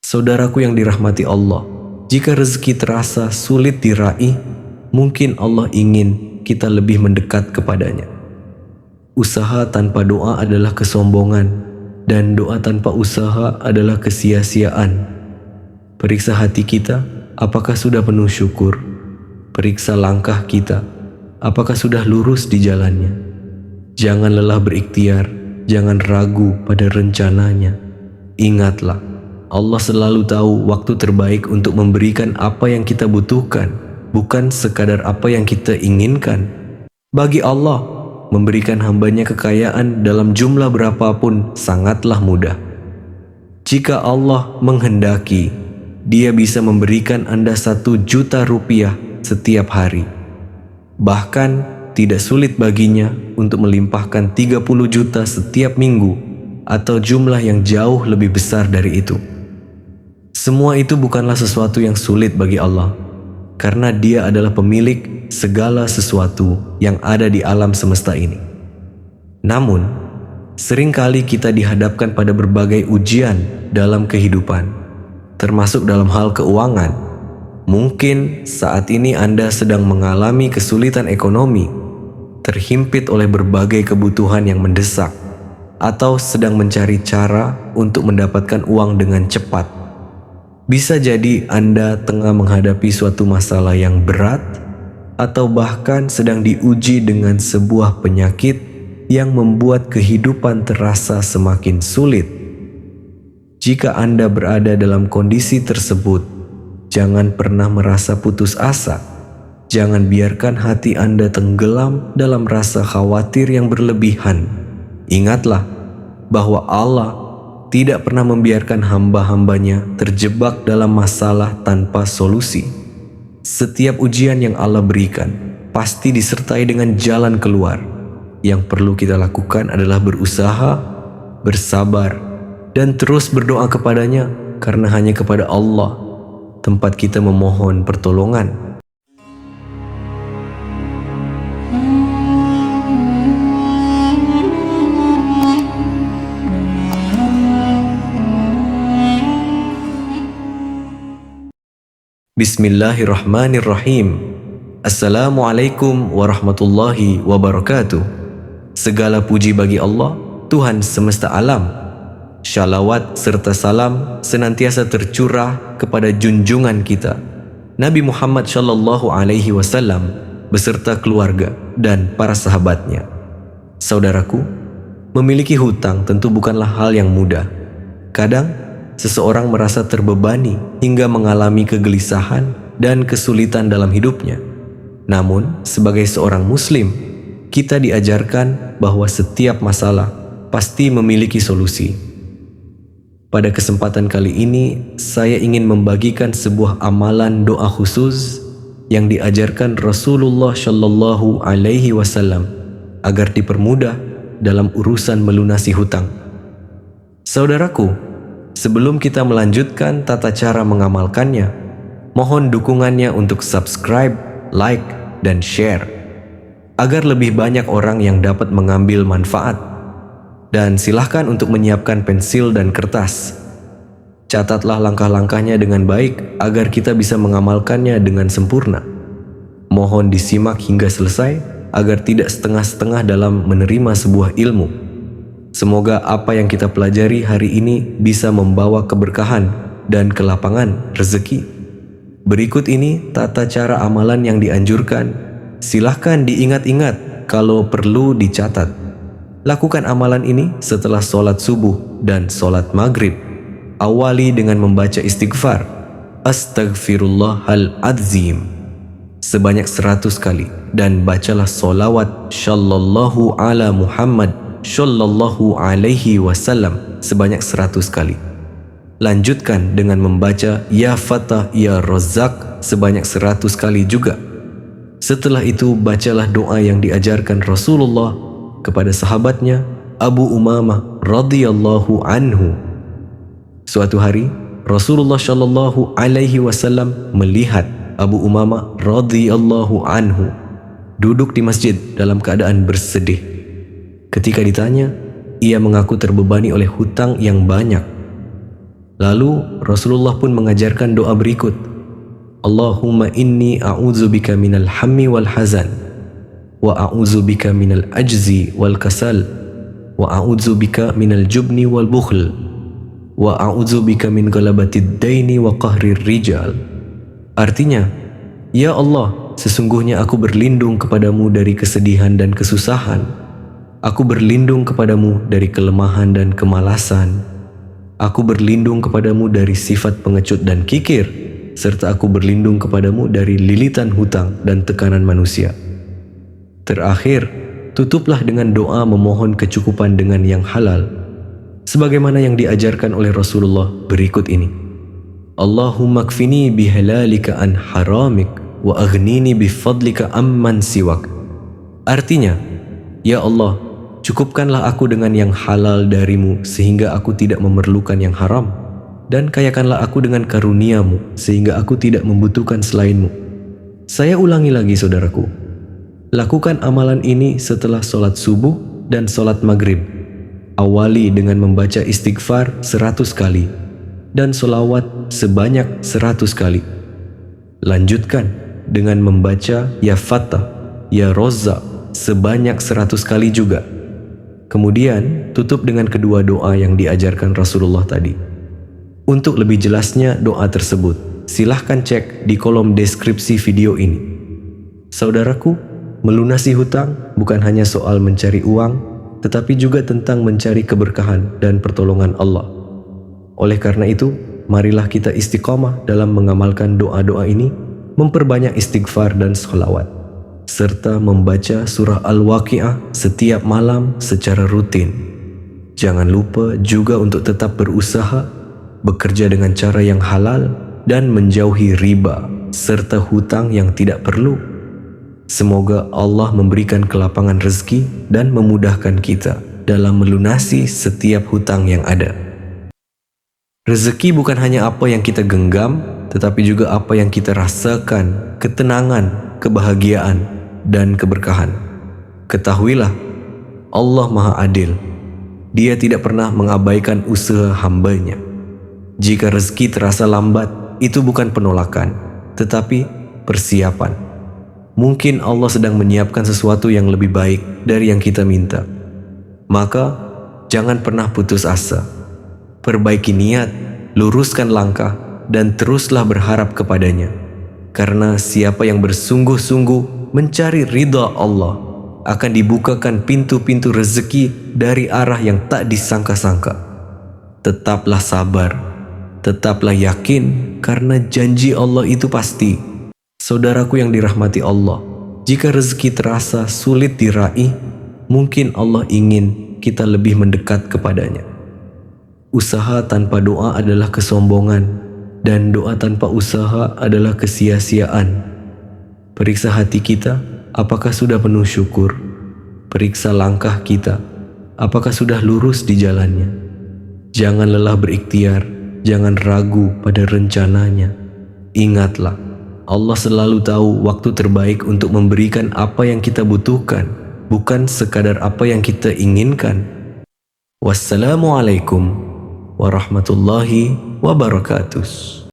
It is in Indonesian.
Saudaraku yang dirahmati Allah, jika rezeki terasa sulit diraih, mungkin Allah ingin kita lebih mendekat kepadanya. Usaha tanpa doa adalah kesombongan, dan doa tanpa usaha adalah kesia-siaan. Periksa hati kita, apakah sudah penuh syukur? Periksa langkah kita, apakah sudah lurus di jalannya? Jangan lelah berikhtiar, jangan ragu pada rencananya. Ingatlah, Allah selalu tahu waktu terbaik untuk memberikan apa yang kita butuhkan, bukan sekadar apa yang kita inginkan. Bagi Allah, memberikan hambanya kekayaan dalam jumlah berapapun sangatlah mudah. Jika Allah menghendaki, Dia bisa memberikan Anda 1 juta rupiah setiap hari. Bahkan tidak sulit baginya untuk melimpahkan 30 juta setiap minggu atau jumlah yang jauh lebih besar dari itu. Semua itu bukanlah sesuatu yang sulit bagi Allah, karena Dia adalah pemilik segala sesuatu yang ada di alam semesta ini. Namun, seringkali kita dihadapkan pada berbagai ujian dalam kehidupan, termasuk dalam hal keuangan. Mungkin saat ini Anda sedang mengalami kesulitan ekonomi, terhimpit oleh berbagai kebutuhan yang mendesak, atau sedang mencari cara untuk mendapatkan uang dengan cepat. Bisa jadi Anda tengah menghadapi suatu masalah yang berat, atau bahkan sedang diuji dengan sebuah penyakit yang membuat kehidupan terasa semakin sulit. Jika Anda berada dalam kondisi tersebut, jangan pernah merasa putus asa. Jangan biarkan hati Anda tenggelam dalam rasa khawatir yang berlebihan. Ingatlah bahwa Allah tidak pernah membiarkan hamba-hambanya terjebak dalam masalah tanpa solusi. Setiap ujian yang Allah berikan pasti disertai dengan jalan keluar. Yang perlu kita lakukan adalah berusaha, bersabar, dan terus berdoa kepadanya, karena hanya kepada Allah tempat kita memohon pertolongan. Bismillahirrahmanirrahim. Assalamualaikum warahmatullahi wabarakatuh. Segala puji bagi Allah, Tuhan semesta alam. Shalawat serta salam senantiasa tercurah kepada junjungan kita, Nabi Muhammad Shallallahu Alaihi Wasallam beserta keluarga dan para sahabatnya. Saudaraku, memiliki hutang tentu bukanlah hal yang mudah. Kadang seseorang merasa terbebani hingga mengalami kegelisahan dan kesulitan dalam hidupnya. Namun, sebagai seorang Muslim, kita diajarkan bahwa setiap masalah pasti memiliki solusi. Pada kesempatan kali ini, saya ingin membagikan sebuah amalan doa khusus yang diajarkan Rasulullah Shallallahu Alaihi Wasallam agar dipermudah dalam urusan melunasi hutang. Saudaraku, sebelum kita melanjutkan tata cara mengamalkannya, mohon dukungannya untuk subscribe, like, dan share, agar lebih banyak orang yang dapat mengambil manfaat. Dan silahkan untuk menyiapkan pensil dan kertas. Catatlah langkah-langkahnya dengan baik agar kita bisa mengamalkannya dengan sempurna. Mohon disimak hingga selesai agar tidak setengah-setengah dalam menerima sebuah ilmu. Semoga apa yang kita pelajari hari ini bisa membawa keberkahan dan kelapangan rezeki. Berikut ini tata cara amalan yang dianjurkan. Silahkan diingat-ingat, kalau perlu dicatat. Lakukan amalan ini setelah sholat subuh dan sholat maghrib. Awali dengan membaca istighfar, Astaghfirullahaladzim, sebanyak 100 kali. Dan bacalah sholawat Shallallahu ala Muhammad Shallallahu alaihi wasallam sebanyak 100 kali. Lanjutkan dengan membaca Ya Fatah Ya Razzaq sebanyak 100 kali juga. Setelah itu bacalah doa yang diajarkan Rasulullah kepada sahabatnya Abu Umamah radhiyallahu anhu. Suatu hari Rasulullah Shallallahu alaihi wasallam melihat Abu Umamah radhiyallahu anhu duduk di masjid dalam keadaan bersedih. Ketika ditanya, ia mengaku terbebani oleh hutang yang banyak. Lalu Rasulullah pun mengajarkan doa berikut. Allahumma inni a'udzubika minal hammi wal hazan, wa a'udzubika minal ajzi wal kasal, wa a'udzubika minal jubni wal bukhl, wa a'udzubika min galabatid daini wa qahrir rijal. Artinya, ya Allah, sesungguhnya aku berlindung kepadamu dari kesedihan dan kesusahan. Aku berlindung kepadamu dari kelemahan dan kemalasan. Aku berlindung kepadamu dari sifat pengecut dan kikir, serta aku berlindung kepadamu dari lilitan hutang dan tekanan manusia. Terakhir, tutuplah dengan doa memohon kecukupan dengan yang halal, sebagaimana yang diajarkan oleh Rasulullah berikut ini. Allahumma kfini bihalalika an haramik, wa aghnini bifadlika amman siwak. Artinya, ya Allah, cukupkanlah aku dengan yang halal darimu sehingga aku tidak memerlukan yang haram, dan kayakanlah aku dengan karuniamu sehingga aku tidak membutuhkan selainmu. Saya ulangi lagi saudaraku, lakukan amalan ini setelah sholat subuh dan sholat maghrib. Awali dengan membaca istighfar 100 kali dan sholawat sebanyak 100 kali. Lanjutkan dengan membaca ya Fattah, ya Razzaq sebanyak 100 kali juga. Kemudian tutup dengan kedua doa yang diajarkan Rasulullah tadi. Untuk lebih jelasnya doa tersebut, silahkan cek di kolom deskripsi video ini. Saudaraku, melunasi hutang bukan hanya soal mencari uang, tetapi juga tentang mencari keberkahan dan pertolongan Allah. Oleh karena itu, marilah kita istiqomah dalam mengamalkan doa-doa ini, memperbanyak istighfar dan sholawat, serta membaca surah Al-Waqi'ah setiap malam secara rutin. Jangan lupa juga untuk tetap berusaha, bekerja dengan cara yang halal, dan menjauhi riba serta hutang yang tidak perlu. Semoga Allah memberikan kelapangan rezeki dan memudahkan kita dalam melunasi setiap hutang yang ada. Rezeki bukan hanya apa yang kita genggam, tetapi juga apa yang kita rasakan, ketenangan, kebahagiaan, dan keberkahan. Ketahuilah, Allah Maha Adil. Dia tidak pernah mengabaikan usaha hambanya. Jika rezeki terasa lambat, itu bukan penolakan, tetapi persiapan. Mungkin Allah sedang menyiapkan sesuatu yang lebih baik dari yang kita minta. Maka, jangan pernah putus asa. Perbaiki niat, luruskan langkah, dan teruslah berharap kepadanya. Karena siapa yang bersungguh-sungguh mencari ridha Allah, akan dibukakan pintu-pintu rezeki dari arah yang tak disangka-sangka. Tetaplah sabar. Tetaplah yakin karena janji Allah itu pasti. Saudaraku yang dirahmati Allah, jika rezeki terasa sulit diraih, mungkin Allah ingin kita lebih mendekat kepadanya. Usaha tanpa doa adalah kesombongan, dan doa tanpa usaha adalah kesia-siaan. Periksa hati kita, apakah sudah penuh syukur? Periksa langkah kita, apakah sudah lurus di jalannya? Jangan lelah berikhtiar, jangan ragu pada rencananya. Ingatlah, Allah selalu tahu waktu terbaik untuk memberikan apa yang kita butuhkan, bukan sekadar apa yang kita inginkan. Wassalamualaikum warahmatullahi wabarakatuh.